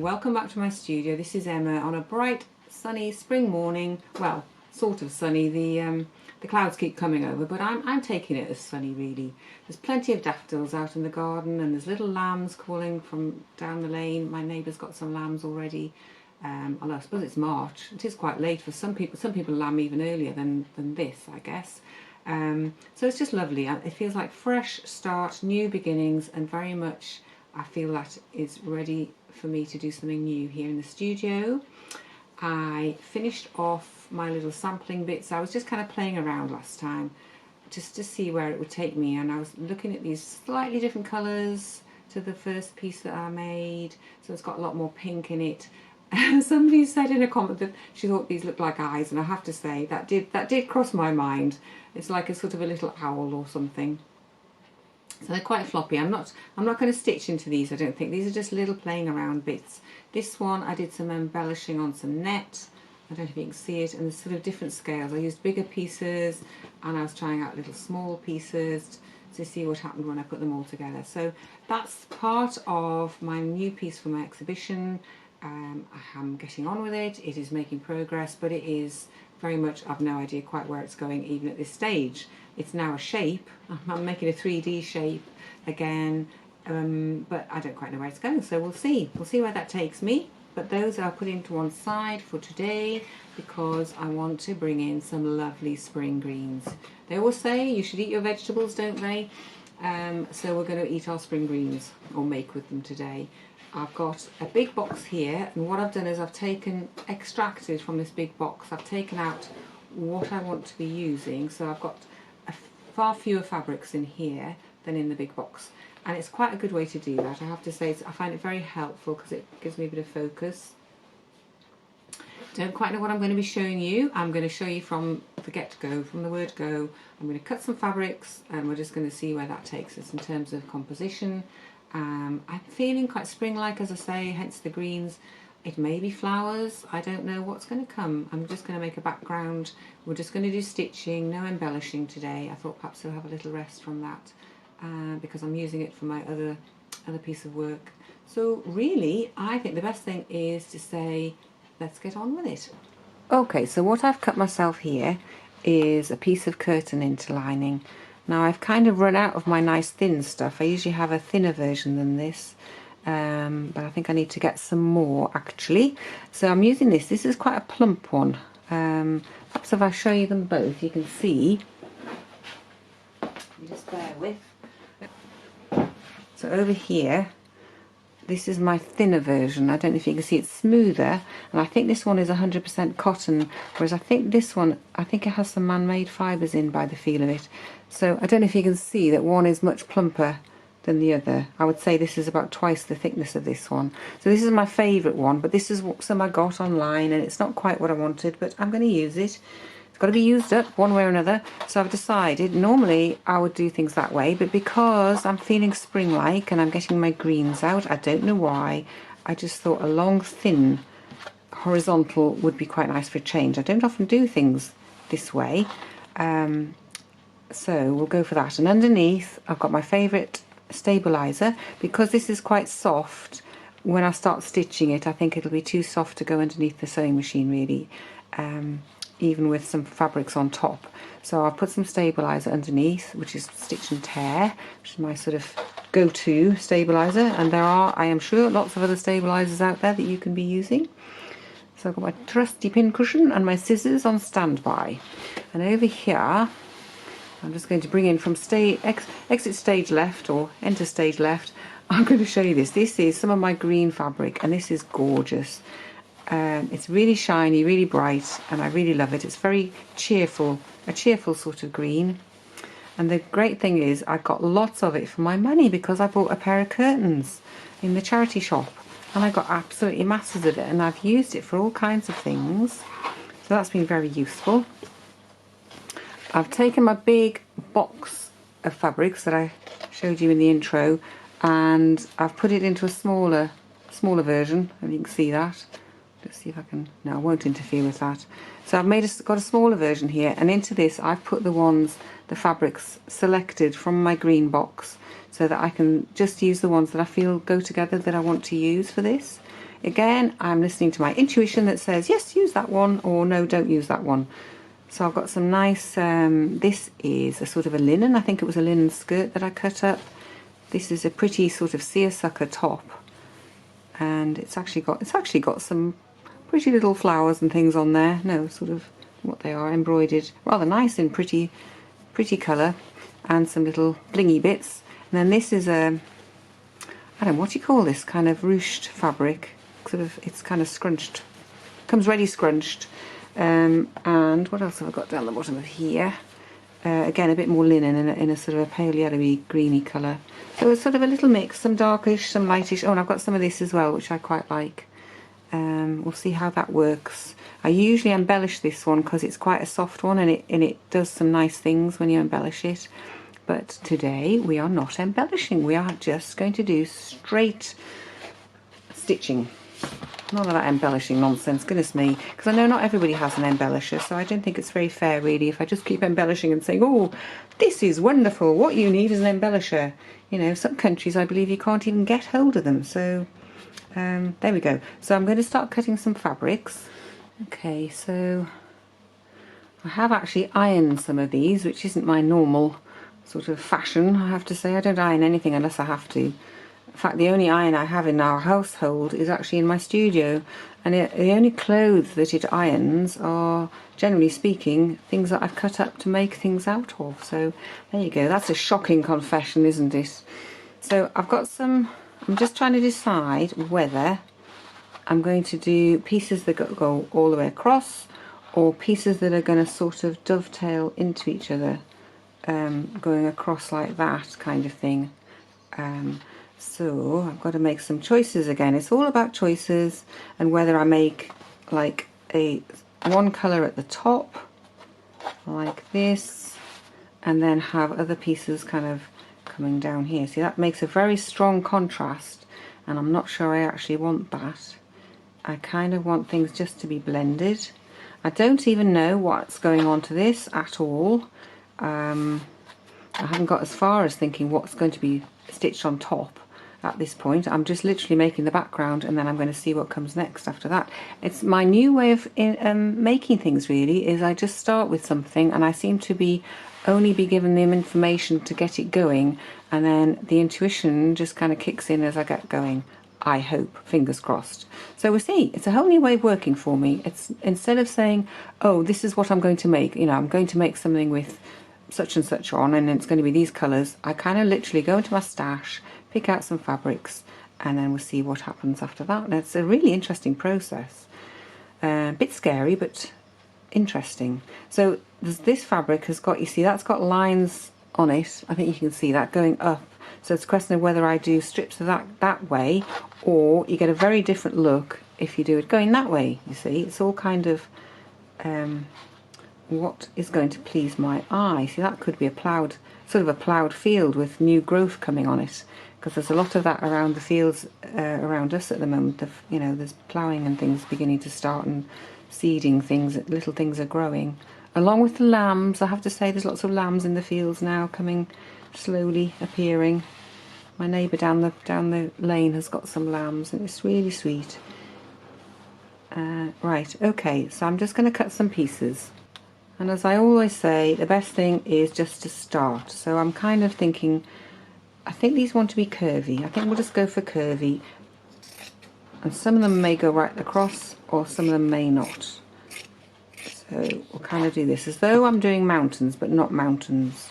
welcome back to my studio. This is Emma on a bright sunny spring morning. Well, sort of sunny. The clouds keep coming over, but I'm taking it as sunny really. There's plenty of daffodils out in the garden, and there's little lambs calling from down the lane. My neighbour's got some lambs already. Although I suppose it's March. It is quite late for some people. Some people lamb even earlier than this, I guess. So it's just lovely. It feels like fresh start, new beginnings, and very much I feel that is ready for me to do something new here in the studio. I finished off my little sampling bits. I was just kind of playing around last time just to see where it would take me, and I was looking at these slightly different colours to the first piece that I made. So it's got a lot more pink in it. Somebody said in a comment that she thought these looked like eyes, and I have to say that did cross my mind. It's like a sort of a little owl or something. So they're quite floppy. I'm not going to stitch into these, I don't think. These are just little playing around bits. This one I did some embellishing on some net. I don't know if you can see it, and there's sort of different scales. I used bigger pieces and I was trying out little small pieces to see what happened when I put them all together. So that's part of my new piece for my exhibition. I am getting on with it. It is making progress, but it is very much, I've no idea quite where it's going even at this stage. It's now a shape. I'm making a 3D shape again, but I don't quite know where it's going, so we'll see where that takes me. But those are put into one side for today because I want to bring in some lovely spring greens. They always say you should eat your vegetables, don't they? So we're going to eat our spring greens, or make with them today. I've got a big box here, and what I've done is I've extracted from this big box, I've taken out what I want to be using. So I've got far fewer fabrics in here than in the big box, and it's quite a good way to do that. I have to say, I find it very helpful because it gives me a bit of focus. Don't quite know what I'm going to be showing you. I'm going to show you from the get-go, from the word go. I'm going to cut some fabrics, and we're just going to see where that takes us in terms of composition. I'm feeling quite spring-like, as I say, hence the greens. It may be flowers, I don't know what's going to come. I'm just going to make a background. We're just going to do stitching, no embellishing today. I thought perhaps I'll have a little rest from that because I'm using it for my other piece of work. So really, I think the best thing is to say, let's get on with it. Okay, so what I've cut myself here is a piece of curtain interlining. Now I've kind of run out of my nice thin stuff. I usually have a thinner version than this, but I think I need to get some more actually. So I'm using this. This is quite a plump one. Perhaps if I show you them both, you can see. You just bear with. So over here, this is my thinner version. I don't know if you can see, it's smoother, and I think this one is 100% cotton, whereas I think this one, I think it has some man-made fibres in by the feel of it. So I don't know if you can see that one is much plumper than the other. I would say this is about twice the thickness of this one. So this is my favourite one, but this is some I got online, and it's not quite what I wanted, but I'm going to use it. It's got to be used up one way or another. So I've decided, normally I would do things that way, but because I'm feeling spring-like and I'm getting my greens out, I don't know why, I just thought a long, thin horizontal would be quite nice for a change. I don't often do things this way. So we'll go for that. And underneath I've got my favourite stabiliser. Because this is quite soft, when I start stitching it I think it'll be too soft to go underneath the sewing machine really, even with some fabrics on top. So I'll put some stabiliser underneath, which is Stitch and Tear, which is my sort of go-to stabiliser, and there are, I am sure, lots of other stabilisers out there that you can be using. So I've got my trusty pincushion and my scissors on standby. And over here I'm just going to bring in from exit stage left, or enter stage left. I'm going to show you this. This is some of my green fabric, and this is gorgeous. It's really shiny, really bright, and I really love it. It's very cheerful, a cheerful sort of green. And the great thing is I got lots of it for my money because I bought a pair of curtains in the charity shop, and I got absolutely masses of it, and I've used it for all kinds of things. So that's been very useful. I've taken my big box of fabrics that I showed you in the intro, and I've put it into a smaller version, and you can see that. Let's see if I can, no, I won't interfere with that. So I've got a smaller version here, and into this I've put the fabrics selected from my green box, so that I can just use the ones that I feel go together, that I want to use for this. again, I'm listening to my intuition that says, yes, use that one, or no, don't use that one. So I've got some nice, this is a sort of a linen, I think it was a linen skirt that I cut up. This is a pretty sort of seersucker top, and it's actually got some pretty little flowers and things on there. No, sort of what they are, embroidered, rather nice and pretty colour, and some little blingy bits. And then this is a, I don't know, what do you call this, kind of ruched fabric, sort of, it's kind of scrunched, comes ready scrunched. And what else have I got down the bottom of here? Again, a bit more linen in a sort of a pale yellowy greeny colour. So it's sort of a little mix, some darkish, some lightish. Oh, and I've got some of this as well, which I quite like. We'll see how that works. I usually embellish this one because it's quite a soft one, and it does some nice things when you embellish it. But today we are not embellishing. We are just going to do straight stitching. None of that embellishing nonsense, goodness me, because I know not everybody has an embellisher, so I don't think it's very fair really if I just keep embellishing and saying, oh, this is wonderful, what you need is an embellisher. You know, some countries I believe you can't even get hold of them, so there we go. So I'm going to start cutting some fabrics. Okay, so I have actually ironed some of these, which isn't my normal sort of fashion, I have to say. I don't iron anything unless I have to. In fact, the only iron I have in our household is actually in my studio, and the only clothes that it irons are, generally speaking, things that I've cut up to make things out of. So there you go, that's a shocking confession, isn't it? So I've got some, I'm just trying to decide whether I'm going to do pieces that go all the way across, or pieces that are going to sort of dovetail into each other, going across like that kind of thing. So I've got to make some choices again. It's all about choices, and whether I make like one colour at the top like this, and then have other pieces kind of coming down here. See, that makes a very strong contrast, and I'm not sure I actually want that. I kind of want things just to be blended. I don't even know what's going on to this at all. I haven't got as far as thinking what's going to be stitched on top at this point. I'm just literally making the background, and then I'm going to see what comes next after that. It's my new way of making things really, is I just start with something and I seem to only be given the information to get it going, and then the intuition just kind of kicks in as I get going. I hope, fingers crossed. So we'll see. It's a whole new way of working for me. It's, instead of saying, oh, this is what I'm going to make, you know, I'm going to make something with such and such on, and it's going to be these colours, I kind of literally go into my stash, pick out some fabrics, and then we'll see what happens after that. And it's a really interesting process. A bit scary, but interesting. So this fabric has got, you see, that's got lines on it. I think you can see that going up. So it's a question of whether I do strips of that way, or you get a very different look if you do it going that way. You see, it's all kind of what is going to please my eye. See, that could be a ploughed, sort of a ploughed field with new growth coming on it, because there's a lot of that around the fields around us at the moment. You know, there's ploughing and things beginning to start, and seeding things, little things are growing. Along with the lambs, I have to say, there's lots of lambs in the fields now, coming slowly appearing. My neighbour down the lane has got some lambs, and it's really sweet. Right, okay, so I'm just going to cut some pieces. And as I always say, the best thing is just to start. So I'm kind of thinking, I think these want to be curvy. I think we'll just go for curvy. And some of them may go right across, or some of them may not. So we'll kind of do this as though I'm doing mountains, but not mountains.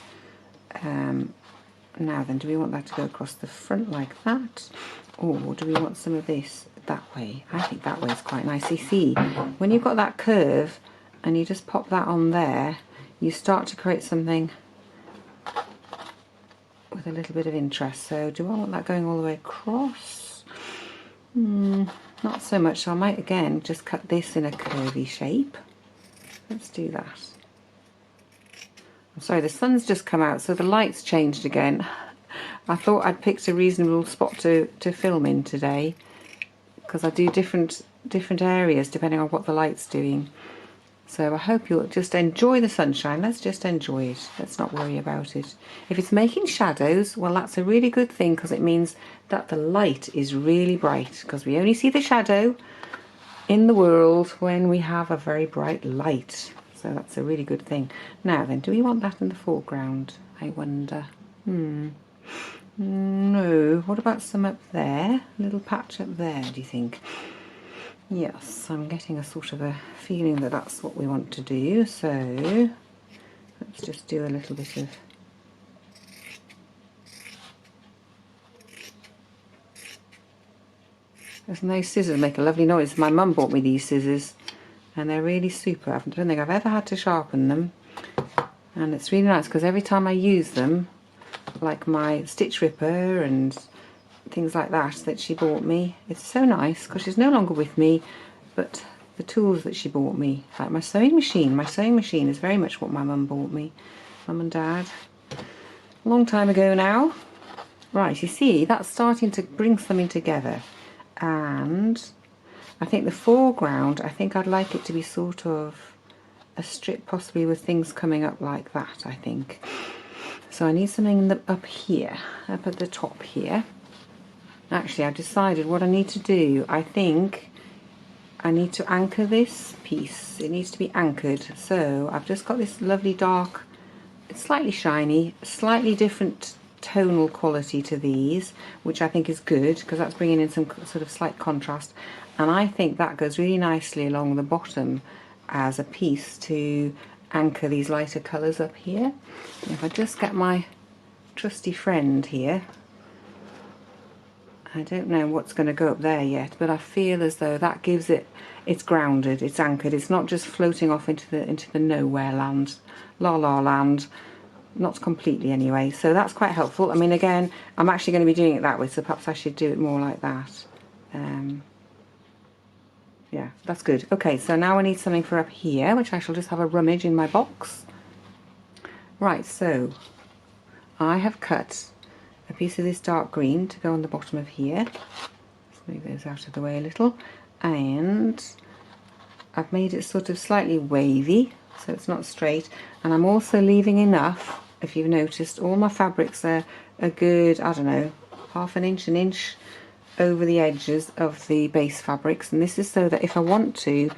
Now then, do we want that to go across the front like that? Or do we want some of this that way? I think that way is quite nice. You see, when you've got that curve, and you just pop that on there, you start to create something with a little bit of interest. So do I want that going all the way across? Not so much. So I might again just cut this in a curvy shape. Let's do that. I'm sorry, the sun's just come out, so the light's changed again. I thought I'd picked a reasonable spot to film in today, because I do different areas depending on what the light's doing. So I hope you'll just enjoy the sunshine. Let's just enjoy it. Let's not worry about it. If it's making shadows, well, that's a really good thing, because it means that the light is really bright, because we only see the shadow in the world when we have a very bright light. So that's a really good thing. Now then, do we want that in the foreground? I wonder. No. What about some up there? A little patch up there, do you think? Yes, I'm getting a sort of a feeling that that's what we want to do. So let's just do a little bit of... Listen, those scissors make a lovely noise. My mum bought me these scissors and they're really super. I don't think I've ever had to sharpen them. And it's really nice because every time I use them, like my Stitch Ripper and things like that she bought me, it's so nice because she's no longer with me, but the tools that she bought me, like my sewing machine is very much what my mum bought me, mum and dad, a long time ago now. Right, you see, that's starting to bring something together, and I think the foreground, I think I'd like it to be sort of a strip possibly with things coming up like that, I think. So I need something up here, up at the top here. Actually, I've decided what I need to do. I think I need to anchor this piece. It needs to be anchored. So I've just got this lovely dark, it's slightly shiny, slightly different tonal quality to these, which I think is good because that's bringing in some sort of slight contrast. And I think that goes really nicely along the bottom as a piece to anchor these lighter colours up here. And if I just get my trusty friend here, I don't know what's going to go up there yet, but I feel as though that gives it, it's grounded, it's anchored, it's not just floating off into the nowhere land, la la land, not completely anyway. So that's quite helpful. I mean, again, I'm actually going to be doing it that way, so perhaps I should do it more like that. Yeah, that's good. Okay, so now I need something for up here, which I shall just have a rummage in my box. Right, so I have cut a piece of this dark green to go on the bottom of here. Let's move those out of the way a little. And I've made it sort of slightly wavy, so it's not straight. And I'm also leaving enough, if you've noticed, all my fabrics are a good, I don't know, half an inch over the edges of the base fabrics, and this is so that if I want to,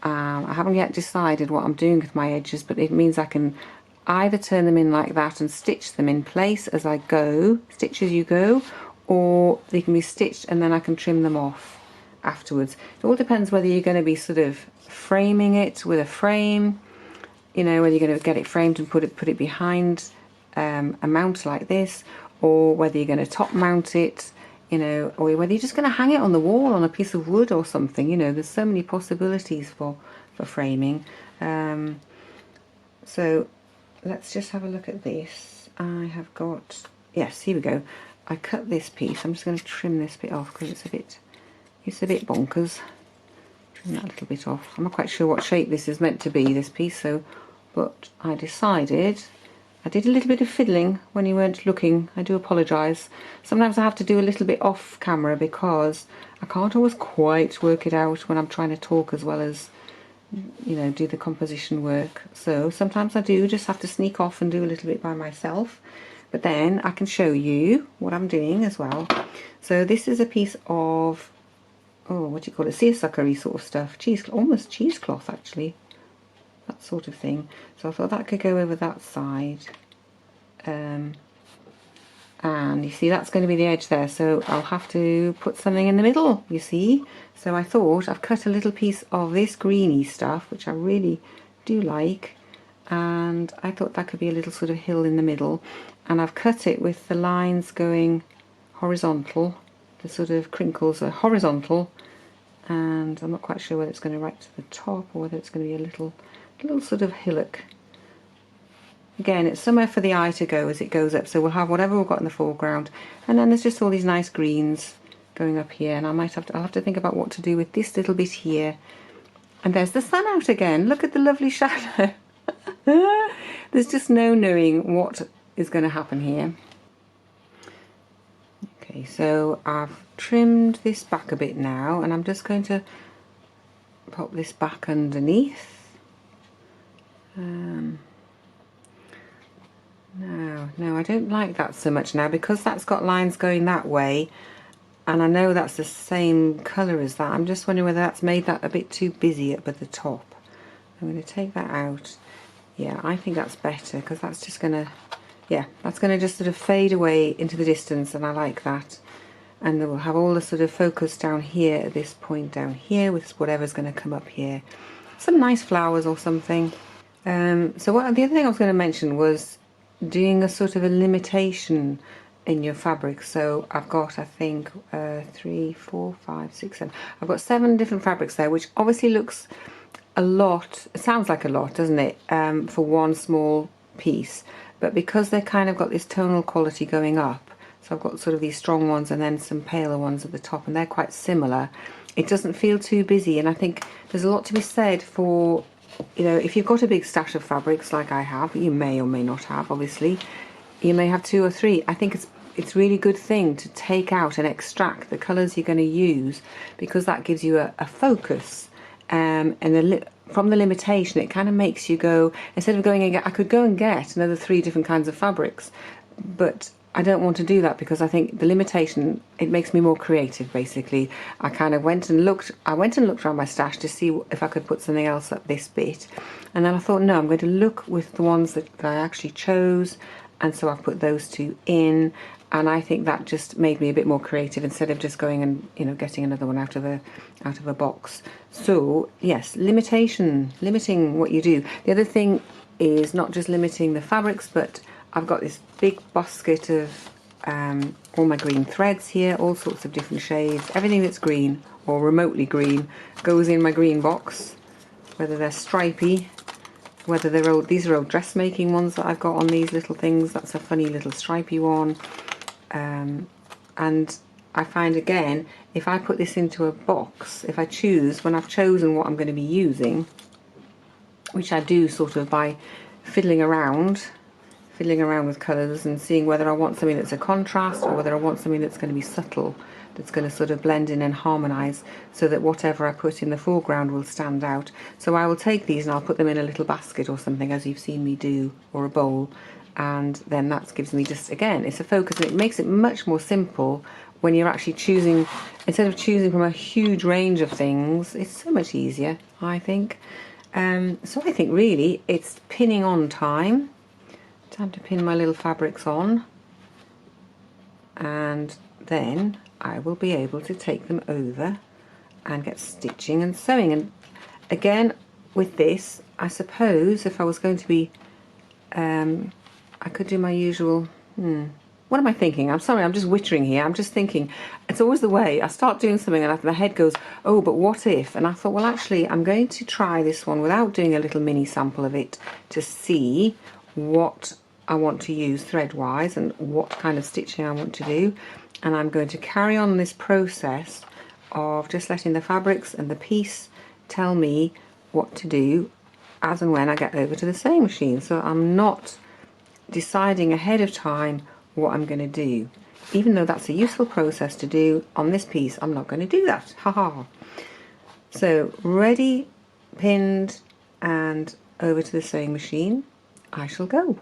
I haven't yet decided what I'm doing with my edges, but it means I can either turn them in like that and stitch them in place as I go, stitch as you go, or they can be stitched and then I can trim them off afterwards. It all depends whether you're going to be sort of framing it with a frame, you know, whether you're going to get it framed and put it behind a mount like this, or whether you're going to top mount it, you know, or whether you're just going to hang it on the wall on a piece of wood or something. You know, there's so many possibilities for framing. So let's just have a look at this. I have got, yes, here we go. I cut this piece. I'm just going to trim this bit off because it's a bit bonkers. Trim that little bit off. I'm not quite sure what shape this is meant to be, this piece, so, but I decided, I did a little bit of fiddling when you weren't looking. I do apologise. Sometimes I have to do a little bit off camera because I can't always quite work it out when I'm trying to talk as well as, you know, do the composition work. So sometimes I do just have to sneak off and do a little bit by myself, but then I can show you what I'm doing as well. So this is a piece of, oh, what do you call it, seersucker-y sort of stuff, almost cheesecloth actually, that sort of thing. So I thought that could go over that side, and you see that's going to be the edge there, so I'll have to put something in the middle, you see. So I thought I've cut a little piece of this greeny stuff, which I really do like, and I thought that could be a little sort of hill in the middle, and I've cut it with the lines going horizontal, the sort of crinkles are horizontal, and I'm not quite sure whether it's going to right to the top or whether it's going to be a little sort of hillock. Again, it's somewhere for the eye to go as it goes up, so we'll have whatever we've got in the foreground, and then there's just all these nice greens going up here, and I'll have to think about what to do with this little bit here. And there's the sun out again. Look at the lovely shadow. There's just no knowing what is going to happen here. Okay, so I've trimmed this back a bit now, and I'm just going to pop this back underneath. No, I don't like that so much now because that's got lines going that way, and I know that's the same colour as that. I'm just wondering whether that's made that a bit too busy up at the top. I'm going to take that out. Yeah, I think that's better because that's just going to, yeah, that's going to just sort of fade away into the distance, and I like that. And then we'll have all the sort of focus down here at this point down here with whatever's going to come up here. Some nice flowers or something. So what the other thing I was going to mention was doing a sort of a limitation in your fabric. So I've got, I think, 3, 4, 5, 6, 7. I've got 7 different fabrics there, which obviously looks a lot. It sounds like a lot, doesn't it, for one small piece? But because they're kind of got this tonal quality going up, so I've got sort of these strong ones and then some paler ones at the top, and they're quite similar. It doesn't feel too busy, and I think there's a lot to be said for, you know, if you've got a big stash of fabrics like I have, you may or may not have, obviously, you may have 2 or 3. I think it's really good thing to take out and extract the colours you're going to use, because that gives you a focus, and from the limitation it kind of makes you go, instead of going and I could go and get another 3 different kinds of fabrics, but I don't want to do that because I think the limitation, it makes me more creative basically. I kind of went and looked around my stash to see if I could put something else up this bit, and then I thought, no, I'm going to look with the ones that I actually chose, and so I've put those 2 in, and I think that just made me a bit more creative instead of just going and, you know, getting another one out of a box. So yes, limiting what you do. The other thing is not just limiting the fabrics, but I've got this big basket of all my green threads here, all sorts of different shades. Everything that's green or remotely green goes in my green box, whether they're stripy, whether they're old. These are old dressmaking ones that I've got on these little things. That's a funny little stripy one. And I find, again, if I put this into a box, if I choose, when I've chosen what I'm going to be using, which I do sort of by fiddling around with colours and seeing whether I want something that's a contrast or whether I want something that's going to be subtle, that's going to sort of blend in and harmonise, so that whatever I put in the foreground will stand out. So I will take these and I'll put them in a little basket or something, as you've seen me do, or a bowl, and then that gives me, just again, it's a focus, and it makes it much more simple when you're actually choosing, instead of choosing from a huge range of things. It's so much easier, I think. So I think really it's pinning on time. Time to pin my little fabrics on, and then I will be able to take them over and get stitching and sewing. And again, with this, I suppose if I was going to be, I could do my usual, what am I thinking? I'm sorry, I'm just wittering here. I'm just thinking, it's always the way. I start doing something and my head goes, oh, but what if? And I thought, well, actually, I'm going to try this one without doing a little mini sample of it to see what I want to use thread-wise and what kind of stitching I want to do. And I'm going to carry on this process of just letting the fabrics and the piece tell me what to do as and when I get over to the sewing machine. So I'm not deciding ahead of time what I'm going to do. Even though that's a useful process to do on this piece, I'm not going to do that. Haha. So ready, pinned, and over to the sewing machine I shall go.